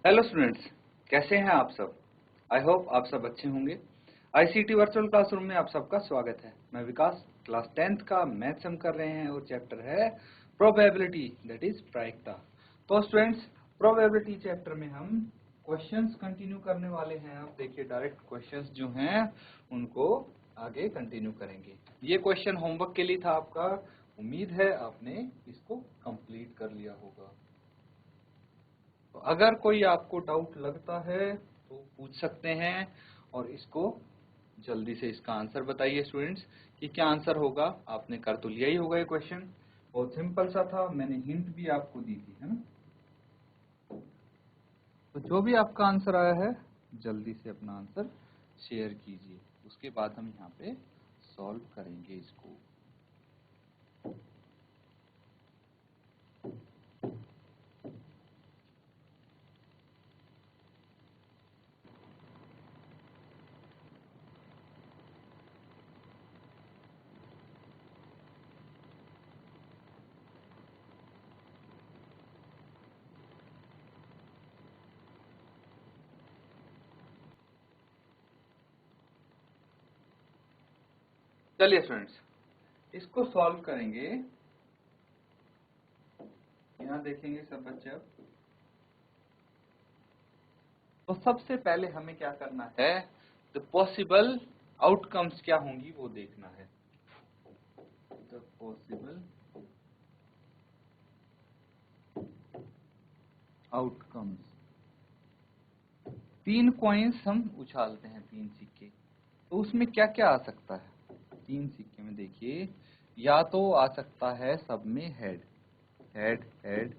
Hello students, कैसे हैं आप सब। आई होप आप सब अच्छे होंगे। आईसीटी वर्चुअल क्लासरूम में आप सबका स्वागत है। मैं विकास, क्लास 10th का मैथ्स हम कर रहे हैं और चैप्टर है प्रोबेबिलिटी, दैट इज प्रायिकता। तो स्टूडेंट्स, प्रोबेबिलिटी चैप्टर में हम क्वेश्चंस कंटिन्यू करने वाले हैं। आप देखिए, डायरेक्ट क्वेश्चंस जो हैं उनको आगे कंटिन्यू करेंगे। ये क्वेश्चन होमवर्क के लिए था आपका। उम्मीद है आपने इसको कंप्लीट कर लिया होगा। तो अगर कोई आपको डाउट लगता है तो पूछ सकते हैं और इसको जल्दी से इसका आंसर बताइए स्टूडेंट्स कि क्या आंसर होगा। आपने कर तो लिया ही होगा। ये क्वेश्चन बहुत सिंपल सा था, मैंने हिंट भी आपको दी थी, है ना। तो जो भी आपका आंसर आया है जल्दी से अपना आंसर शेयर कीजिए, उसके बाद हम यहाँ पे सॉल्व करेंगे इसको। चलिए स्टूडेंट्स, इसको सॉल्व करेंगे। यहाँ देखेंगे सब बच्चे। अब तो सबसे पहले हमें क्या करना है, द पॉसिबल आउटकम्स क्या होंगी वो देखना है। The possible outcomes. 3 कॉइन्स हम उछालते हैं, 3 सिक्के, तो उसमें क्या क्या आ सकता है। 3 सिक्के में देखिए, या तो आ सकता है सब में हेड, हेड हेड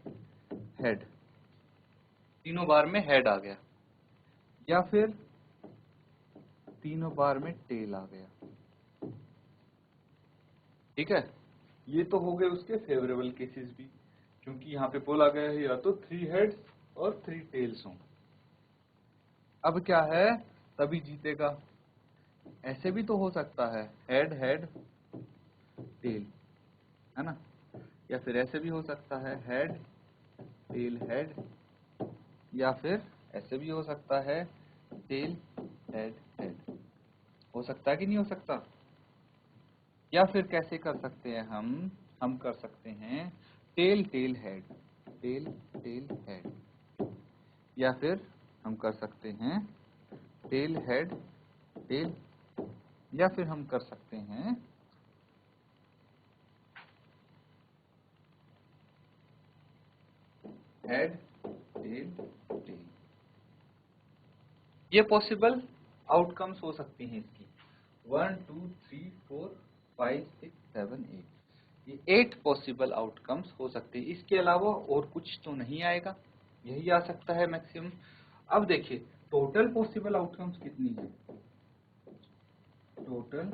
हेड, तीनों बार में हेड आ गया, या फिर तीनों बार में टेल आ गया। ठीक है, ये तो हो गए उसके फेवरेबल केसेस भी, क्योंकि यहाँ पे बोला गया है या तो 3 हेड्स और 3 टेल्स हों। अब क्या है, तभी जीतेगा। ऐसे भी तो हो सकता है, हेड हेड टेल, है ना। या फिर ऐसे भी हो सकता है, हेड टेल हेड, या फिर ऐसे भी हो सकता है, टेल हेड हेड। हो सकता है कि नहीं हो सकता। या फिर कैसे कर सकते हैं हम कर सकते हैं tail tail head, tail tail head, या फिर हम कर सकते हैं टेल हेड टेल, या फिर हम कर सकते हैं हेड टेल टेल। ये पॉसिबल आउटकम्स हो सकती हैं इसकी। 1 2 3 4 5 6 7 8, ये 8 पॉसिबल आउटकम्स हो सकते हैं। इसके अलावा और कुछ तो नहीं आएगा, यही आ सकता है मैक्सिमम। अब देखिए, टोटल पॉसिबल आउटकम्स कितनी है। टोटल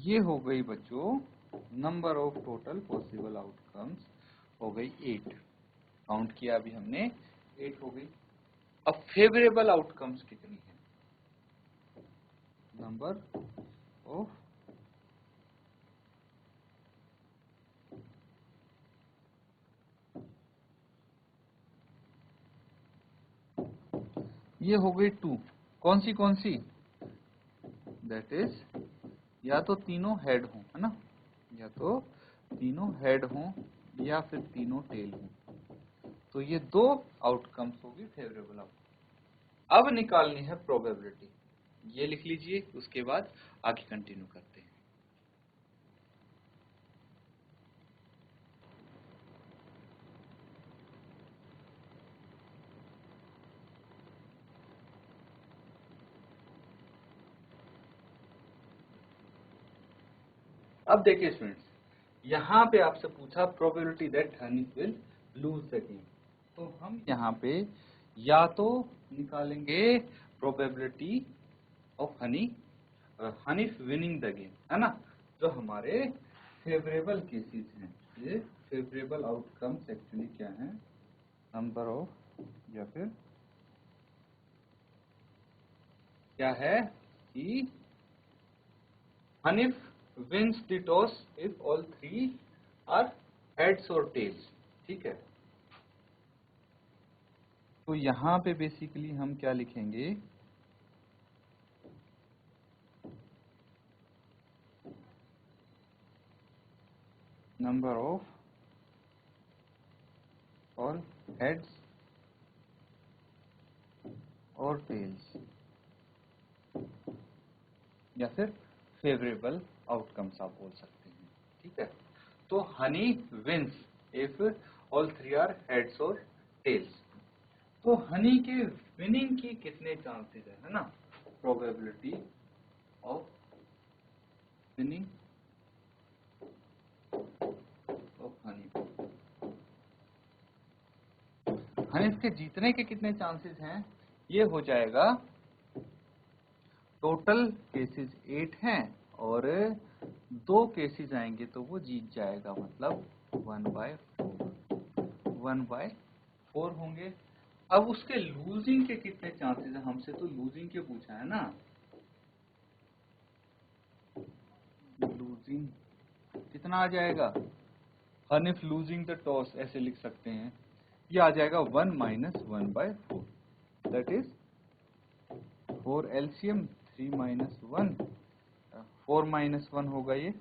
ये हो गई बच्चों, number of total possible outcomes हो गई 8। काउंट किया अभी हमने, 8 हो गई। अब फेवरेबल आउटकम्स कितनी है, नंबर ऑफ ये हो गई 2। कौन सी, दैट इज या तो तीनों हेड हों, है ना, या तो तीनों हेड हों या फिर तीनों टेल हों। तो ये 2 आउटकम्स होगी फेवरेबल आउटकम। अब निकालनी है प्रोबेबिलिटी, ये लिख लीजिए, उसके बाद आगे कंटिन्यू करते हैं। अब देखिए स्टूडेंट्स, यहाँ पे आपसे पूछा probability that Honey will lose the game, तो हम यहाँ पे या तो निकालेंगे probability of Honey Honey winning the game, है ना, जो हमारे फेवरेबल केसेस हैं। ये फेवरेबल आउटकम्स एक्चुअली क्या है, नंबर ऑफ, या फिर क्या है कि Hanif wins the toss if all three are heads or tails। ठीक है, तो यहाँ पे बेसिकली हम क्या लिखेंगे, नंबर ऑफ ऑल हेड्स और टेल्स, या फिर फेवरेबल आउटकम्स आप बोल सकते हैं। ठीक है, तो Honey wins if all three are heads और टेल्स। तो हनी के विनिंग की कितने चांसेस है ना, probability of winning of Honey, Honey के जीतने के कितने चांसेस हैं, ये हो जाएगा, टोटल केसेस 8 हैं और 2 केसेस आएंगे तो वो जीत जाएगा, मतलब 1/4 होंगे। अब उसके लूजिंग के कितने चांसेस हैं, हमसे तो लूजिंग के पूछा है ना, लूजिंग कितना आ जाएगा, हनीफ लूजिंग द टॉस ऐसे लिख सकते हैं, ये आ जाएगा 1 - 1/4, दैट इज 4 एलसीएम 3 - 1, 4 - 1 होगा, ये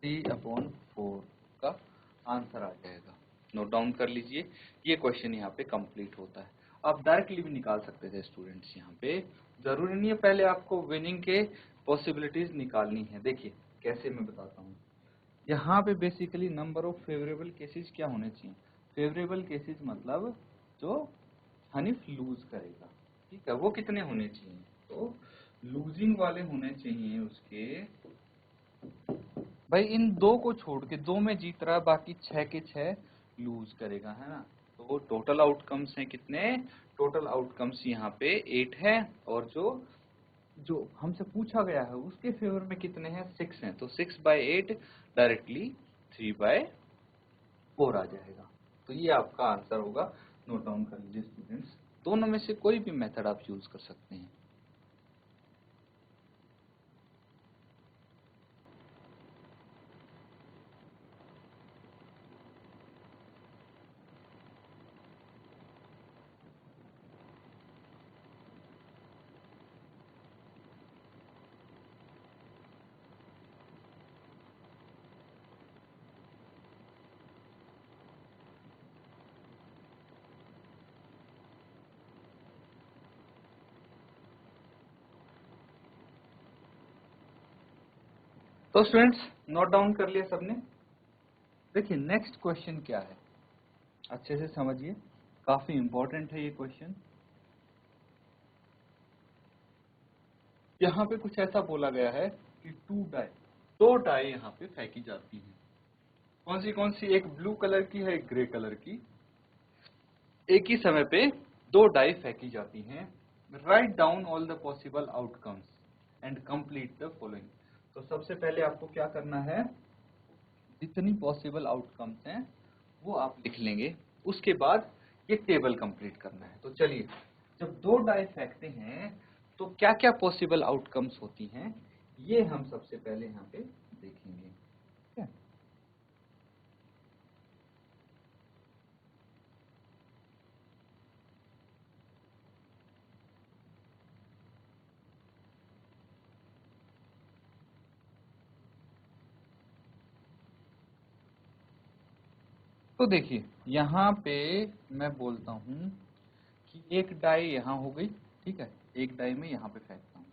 3/4 का आंसर आ जाएगा। नोट डाउन कर लीजिए, ये क्वेश्चन यहाँ पे कंप्लीट होता है। आप डायरेक्टली भी निकाल सकते थे स्टूडेंट्स, यहाँ पे जरूरी नहीं है पहले आपको विनिंग के पॉसिबिलिटीज निकालनी है। देखिए कैसे मैं बताता हूँ, यहाँ पे basically number of favourable cases क्या होने चाहिए, फेवरेबल केसेस मतलब जो हनीफ लूज करेगा। ठीक है, वो कितने होने चाहिए, तो लूजिंग वाले होने चाहिए उसके, भाई इन 2 को छोड़ के 2 में जीत रहा है, बाकी 6 के 6 लूज करेगा, है ना। तो टोटल आउटकम्स हैं कितने, टोटल आउटकम्स यहाँ पे 8 है, और जो हमसे पूछा गया है उसके फेवर में कितने हैं, 6 हैं, तो 6/8 डायरेक्टली 3/4 आ जाएगा। तो ये आपका आंसर होगा। नोट डाउन कर लीजिए स्टूडेंट्स, दोनों में से कोई भी मेथड आप यूज कर सकते हैं। तो स्टूडेंट्स नोट डाउन कर लिया सबने। देखिए नेक्स्ट क्वेश्चन क्या है, अच्छे से समझिए, काफी इंपॉर्टेंट है ये क्वेश्चन। यहाँ पे कुछ ऐसा बोला गया है कि 2 डाई यहाँ पे फेंकी जाती हैं। कौन सी, एक ब्लू कलर की है, एक ग्रे कलर की। एक ही समय पे 2 डाई फेंकी जाती हैं। Write down all the possible outcomes and complete the following. तो सबसे पहले आपको क्या करना है, जितनी पॉसिबल आउटकम्स हैं वो आप लिख लेंगे, उसके बाद ये टेबल कंप्लीट करना है। तो चलिए, जब 2 डाई फेंकते हैं तो क्या क्या पॉसिबल आउटकम्स होती हैं, ये हम सबसे पहले यहाँ पे देखेंगे। ठीक है, तो देखिए यहाँ पे मैं बोलता हूँ कि एक डाई यहाँ हो गई। ठीक है, एक डाई में यहाँ पे फेंकता हूँ,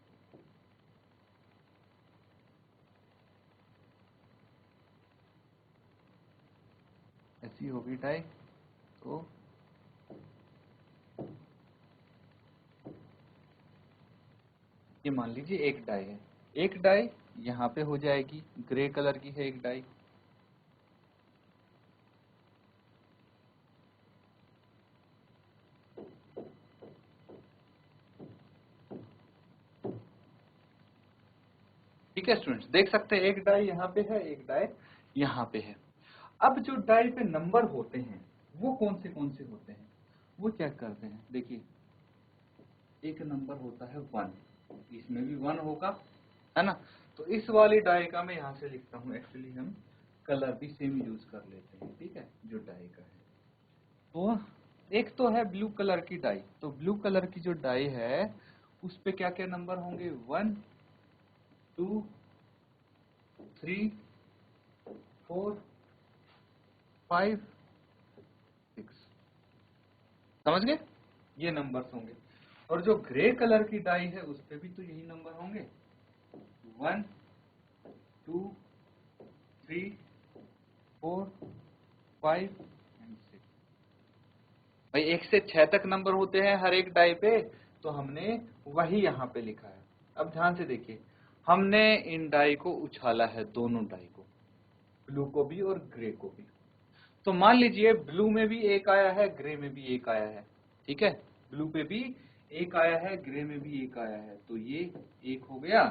ऐसी हो गई डाई। तो ये मान लीजिए एक डाई है, एक डाई यहाँ पे हो जाएगी, ग्रे कलर की है एक डाई। ठीक है स्टूडेंट्स, देख सकते हैं एक डाई यहाँ पे है, एक डाई यहाँ पे है। अब जो डाई पे नंबर होते हैं वो कौन से होते हैं, वो चेक करते हैं। देखिए एक नंबर होता है 1, इसमें भी 1 होगा, है ना। तो इस वाली डाई का मैं यहाँ से लिखता हूँ, एक्चुअली हम कलर भी सेम यूज कर लेते हैं, ठीक है, जो डाई का है। तो एक तो है ब्लू कलर की डाई, तो ब्लू कलर की जो डाई है उस पे क्या क्या नंबर होंगे, 1 2 3 4 5 6, समझ गए, ये नंबर्स होंगे। और जो ग्रे कलर की डाई है उस पे भी तो यही नंबर होंगे, 1 2 3 4 5 एंड 6। भाई 1 से 6 तक नंबर होते हैं हर एक डाई पे, तो हमने वही यहाँ पे लिखा है। अब ध्यान से देखिए, हमने इन डाई को उछाला है, दोनों डाई को, ब्लू को भी और ग्रे को भी। तो मान लीजिए ब्लू में भी एक आया है, ग्रे में भी एक आया है, ठीक है, ब्लू पे भी एक आया है, ग्रे में भी एक आया है, तो ये एक हो गया,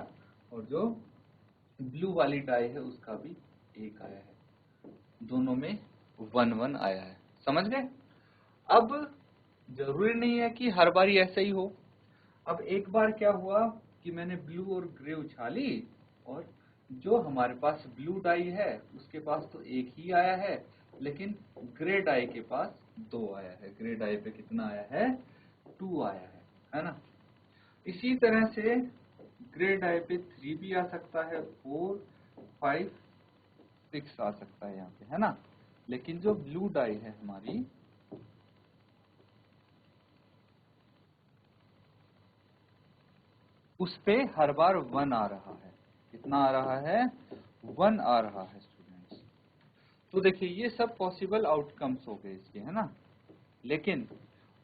और जो ब्लू वाली डाई है उसका भी एक आया है, दोनों में 1 1 आया है, समझ गए। अब जरूरी नहीं है कि हर बार ऐसा ही हो। अब एक बार क्या हुआ कि मैंने ब्लू और ग्रे उछाली, और जो हमारे पास ब्लू डाई है उसके पास तो एक ही आया है, लेकिन ग्रे डाई के पास 2 आया है। ग्रे डाई पे कितना आया है, 2 आया है ना। इसी तरह से ग्रे डाई पे 3 भी आ सकता है, 4 5 6 आ सकता है यहाँ पे, है ना। लेकिन जो ब्लू डाई है हमारी, उस पे हर बार 1 आ रहा है। कितना आ रहा है, 1 आ रहा है स्टूडेंट्स। तो देखिए ये सब पॉसिबल आउटकम्स हो गए इसके, है ना। लेकिन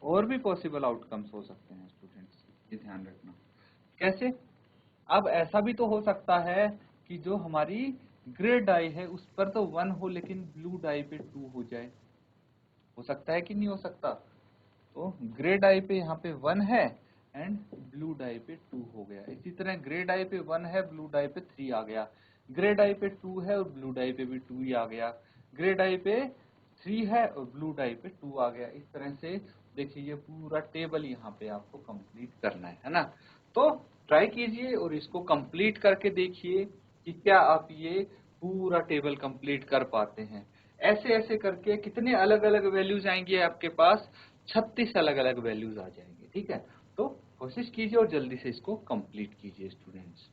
और भी पॉसिबल आउटकम्स हो सकते हैं स्टूडेंट्स, ये ध्यान रखना। कैसे, अब ऐसा भी तो हो सकता है कि जो हमारी ग्रे डाई है उस पर तो 1 हो, लेकिन ब्लू डाई पे 2 हो जाए। हो सकता है कि नहीं हो सकता। तो ग्रे डाई पे यहाँ पे 1 है एंड ब्लू डाई पे 2 हो गया। इसी तरह ग्रे डाई पे 1 है, ब्लू डाई पे 3 आ गया। ग्रे डाई पे 2 है और ब्लू डाई पे भी 2 ही आ गया। ग्रे डाई पे 3 है और ब्लू डाई पे 2 आ गया। इस तरह से देखिए ये पूरा टेबल यहाँ पे आपको कंप्लीट करना है ना। तो ट्राई कीजिए और इसको कंप्लीट करके देखिए कि क्या आप ये पूरा टेबल कंप्लीट कर पाते हैं। ऐसे ऐसे करके कितने अलग अलग वैल्यूज आएंगे आपके पास, 36 अलग अलग वैल्यूज आ जाएंगे, ठीक है। तो कोशिश कीजिए और जल्दी से इसको कंप्लीट कीजिए स्टूडेंट्स।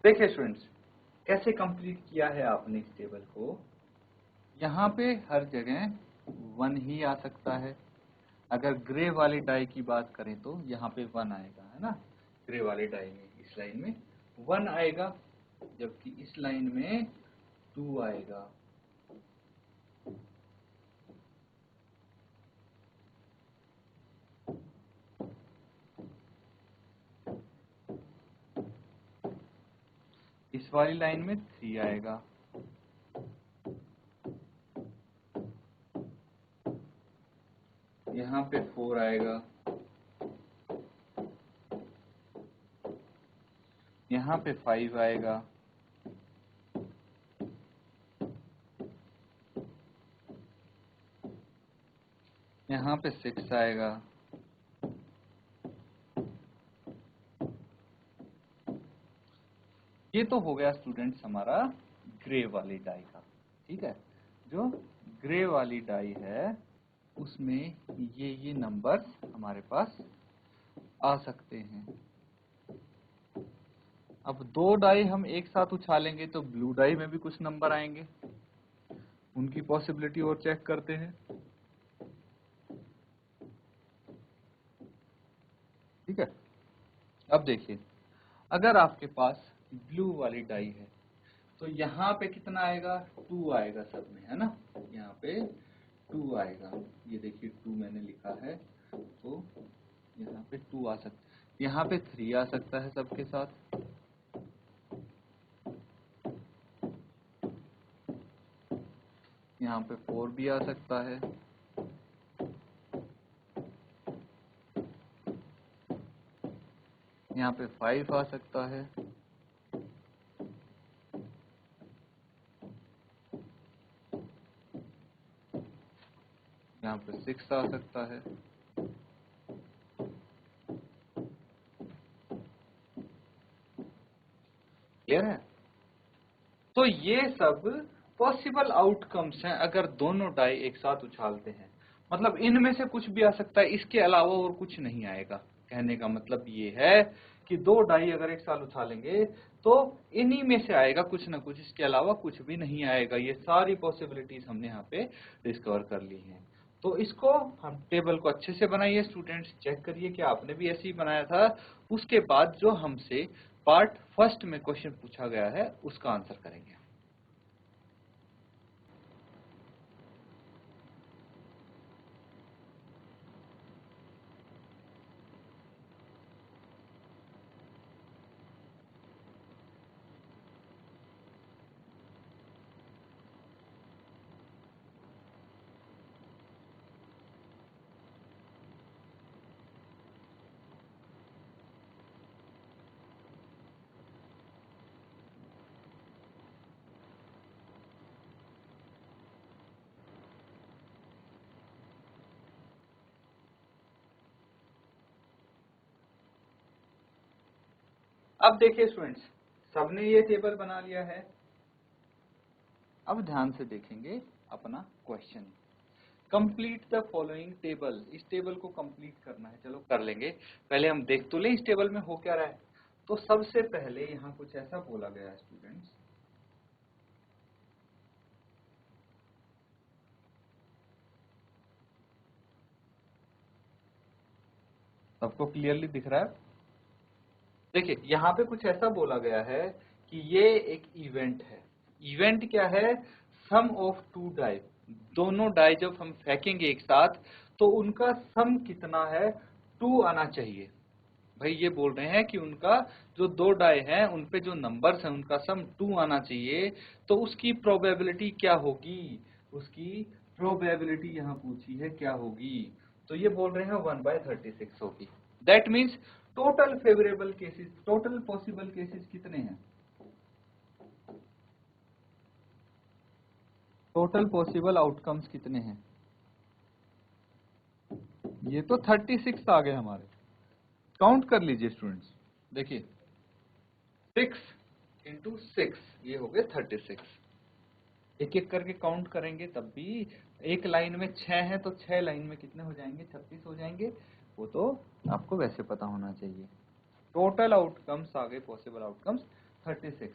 देखिए स्टूडेंट्स, कैसे कंप्लीट किया है आपने इस टेबल को। यहाँ पे हर जगह 1 ही आ सकता है। अगर ग्रे वाली डाई की बात करें तो यहाँ पे 1 आएगा, है ना। ग्रे वाली डाई में इस लाइन में 1 आएगा, जबकि इस लाइन में 2 आएगा। इस वाली लाइन में 3 आएगा। यहाँ पे 4 आएगा। यहाँ पे 5 आएगा। यहाँ पे 6 आएगा। ये तो हो गया स्टूडेंट्स हमारा ग्रे वाली डाई का, ठीक है। जो ग्रे वाली डाई है उसमें ये नंबर्स हमारे पास आ सकते हैं। अब 2 डाई हम एक साथ उछालेंगे तो ब्लू डाई में भी कुछ नंबर आएंगे। उनकी पॉसिबिलिटी और चेक करते हैं। ठीक है, अब देखिए, अगर आपके पास ब्लू वाली डाई है तो यहाँ पे कितना आएगा, 2 आएगा सब में, है ना। यहाँ पे 2 आएगा, ये देखिए 2 मैंने लिखा है, तो यहाँ पे 2 आ सकता है, यहाँ पे 3 आ सकता है सबके साथ, यहाँ पे 4 भी आ सकता है, यहाँ पे 5 आ सकता है, यहाँ पे 6 आ सकता है। क्लियर है। तो ये सब पॉसिबल आउटकम्स हैं अगर दोनों डाई एक साथ उछालते हैं। मतलब इनमें से कुछ भी आ सकता है, इसके अलावा और कुछ नहीं आएगा। कहने का मतलब ये है कि दो डाई अगर एक साथ उछालेंगे तो इन्हीं में से आएगा कुछ ना कुछ, इसके अलावा कुछ भी नहीं आएगा। ये सारी पॉसिबिलिटीज हमने यहाँ पे डिस्कवर कर ली हैं। तो इसको हम टेबल को अच्छे से बनाइए स्टूडेंट्स, चेक करिए कि आपने भी ऐसे ही बनाया था। उसके बाद जो हमसे पार्ट फर्स्ट में क्वेश्चन पूछा गया है उसका आंसर करेंगे। अब देखिए स्टूडेंट्स, सबने ये टेबल बना लिया है। अब ध्यान से देखेंगे अपना question. Complete the following table, इस टेबल को कंप्लीट करना है। चलो कर लेंगे, पहले हम देख तो लें इस टेबल में हो क्या रहा है। तो सबसे पहले यहाँ कुछ ऐसा बोला गया है स्टूडेंट्स, सबको क्लियरली दिख रहा है। देखिए यहाँ पे कुछ ऐसा बोला गया है कि ये एक इवेंट है। इवेंट क्या है, सम ऑफ टू डाई, दोनों डाई जब हम फेंकेंगे एक साथ तो उनका सम कितना है, 2 आना चाहिए। भाई ये बोल रहे हैं कि उनका जो दो डाई हैं उन पे जो नंबर्स हैं उनका सम 2 आना चाहिए। तो उसकी प्रोबेबिलिटी क्या होगी, उसकी प्रोबेबिलिटी यहाँ पूछी है क्या होगी। तो ये बोल रहे हैं 1/36 होगी। That means total favourable cases, total possible cases कितने हैं, टोटल पॉसिबल आउटकम्स कितने हैं। ये तो 36 आ गए हमारे। काउंट कर लीजिए स्टूडेंट्स, देखिए 6 × 6 ये हो गए 36। एक एक करके काउंट करेंगे तब भी एक लाइन में 6 है तो 6 लाइन में कितने हो जाएंगे, 36 हो जाएंगे। वो तो आपको वैसे पता होना चाहिए। टोटल आउटकम्स आ गए, पॉसिबल आउटकम्स 36।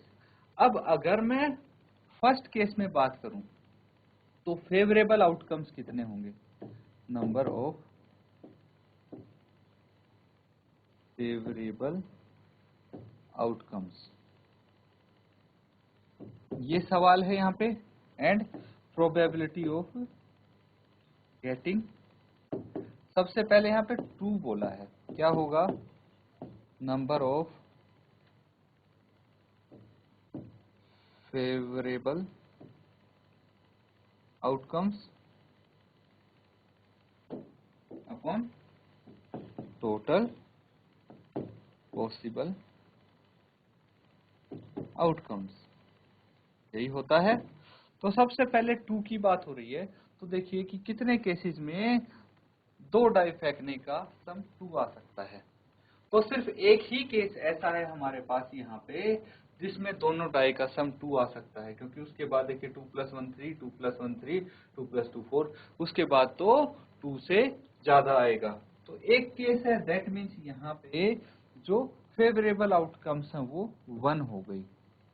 अब अगर मैं फर्स्ट केस में बात करूं तो फेवरेबल आउटकम्स कितने होंगे, नंबर ऑफ फेवरेबल आउटकम्स, ये सवाल है यहाँ पे। एंड प्रोबेबिलिटी ऑफ गेटिंग, सबसे पहले यहाँ पे 2 बोला है, क्या होगा, number of favourable outcomes upon total possible outcomes, यही होता है। तो सबसे पहले 2 की बात हो रही है, तो देखिए कि कितने केसेस में 2 डाई फेंकने का सम 2 आ सकता है। तो सिर्फ एक ही केस ऐसा है हमारे पास यहाँ पे जिसमें दोनों डाई का सम 2 आ सकता है, क्योंकि उसके बाद देखिए 2 + 1 3, 2 + 1 3, 2 + 2 4, उसके बाद तो 2 से ज्यादा आएगा। तो एक केस है, दैट मीन्स यहाँ पे जो फेवरेबल आउटकम्स हैं वो 1 हो गई।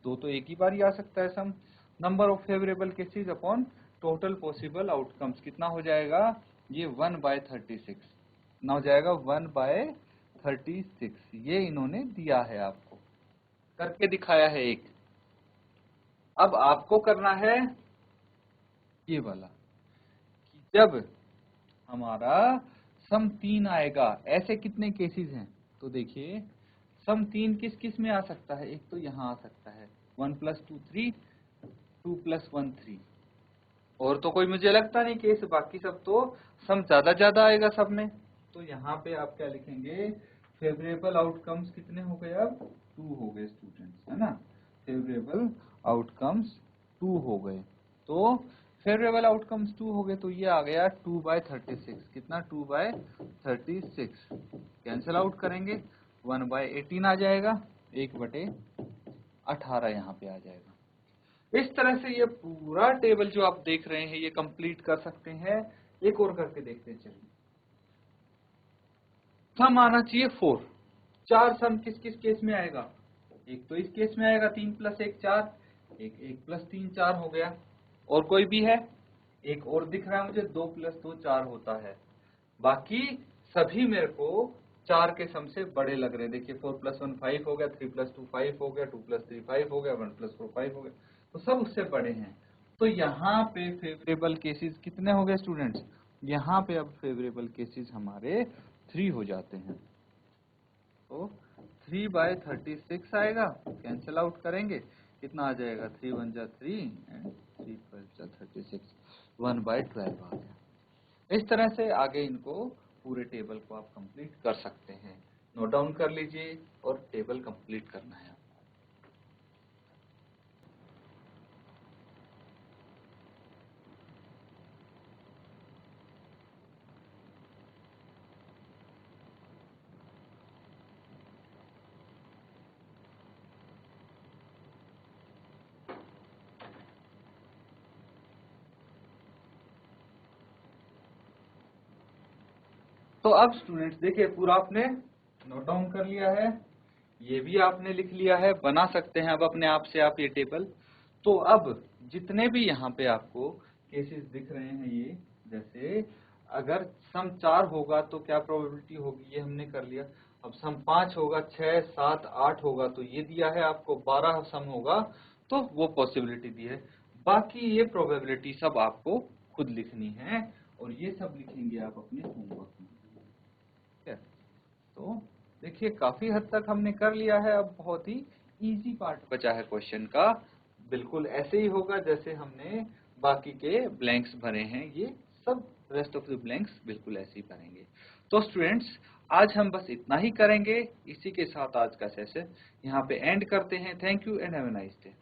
2 तो एक ही बार ही आ सकता है sum. Number of favourable cases upon total possible outcomes कितना हो जाएगा, ये 1/36 कितना हो जाएगा, 1/36। ये इन्होंने दिया है, आपको करके दिखाया है एक। अब आपको करना है ये वाला कि जब हमारा सम 3 आएगा, ऐसे कितने केसेस हैं, तो देखिए सम 3 किस किस में आ सकता है, एक तो यहाँ आ सकता है 1 + 2 3, 2 + 1 3, और तो कोई मुझे लगता नहीं केस, बाकी सब तो सम ज्यादा आएगा सब में। तो यहाँ पे आप क्या लिखेंगे, फेवरेबल आउटकम्स कितने हो गए, अब 2 हो गए स्टूडेंट्स, है ना, फेवरेबल आउटकम्स 2 हो गए। तो फेवरेबल आउटकम्स 2 हो गए, तो ये आ गया 2/36, कितना 2/36, कैंसिल आउट करेंगे 1/18 आ जाएगा, 1/18 यहाँ पे आ जाएगा। इस तरह से ये पूरा टेबल जो आप देख रहे हैं ये कंप्लीट कर सकते हैं। एक और करके देखते हैं, चलिए। सम आना चाहिए 4, 4 सम किस किस केस में आएगा, एक तो इस केस में आएगा 3 + 1 4, एक 1 + 3 4 हो गया, और कोई भी है, एक और दिख रहा है मुझे 2 + 2 4 होता है। बाकी सभी मेरे को 4 के सम से बड़े लग रहे हैं। देखिए 4 + 1 5 हो गया, 3 + 2 5 हो गया, 2 + 3 5 हो गया, 1 + 4 5 हो गया, तो सब उससे बड़े हैं। तो यहाँ पे फेवरेबल केसेस कितने हो गए स्टूडेंट्स, यहाँ पे अब फेवरेबल केसेस हमारे 3 हो जाते हैं। तो 3/36 आएगा, कैंसिल आउट करेंगे, कितना आ जाएगा, 3 × 1 = 3 एंड 3 × 5 = 36, 1/12 आ गया। इस तरह से आगे इनको पूरे टेबल को आप कंप्लीट कर सकते हैं। नोट डाउन कर लीजिए और टेबल कंप्लीट करना है। तो अब स्टूडेंट्स देखिए, पूरा आपने नोट डाउन कर लिया है, ये भी आपने लिख लिया है, बना सकते हैं अब अपने आप से आप ये टेबल। तो अब जितने भी यहाँ पे आपको केसेस दिख रहे हैं, ये जैसे अगर सम 4 होगा तो क्या प्रोबेबिलिटी होगी, ये हमने कर लिया। अब सम 5 होगा, 6 7 8 होगा, तो ये दिया है आपको, 12 सम होगा तो वो पॉसिबिलिटी दी है। बाकी ये प्रोबेबिलिटी सब आपको खुद लिखनी है, और ये सब लिखेंगे आप अपने होमवर्क में। ठीक है, तो देखिए काफी हद तक हमने कर लिया है। अब बहुत ही इजी पार्ट बचा है क्वेश्चन का, बिल्कुल ऐसे ही होगा जैसे हमने बाकी के ब्लैंक्स भरे हैं, ये सब रेस्ट ऑफ द ब्लैंक्स बिल्कुल ऐसे ही भरेंगे। तो स्टूडेंट्स आज हम बस इतना ही करेंगे, इसी के साथ आज का सेशन यहाँ पे एंड करते हैं। Thank you and have a nice day.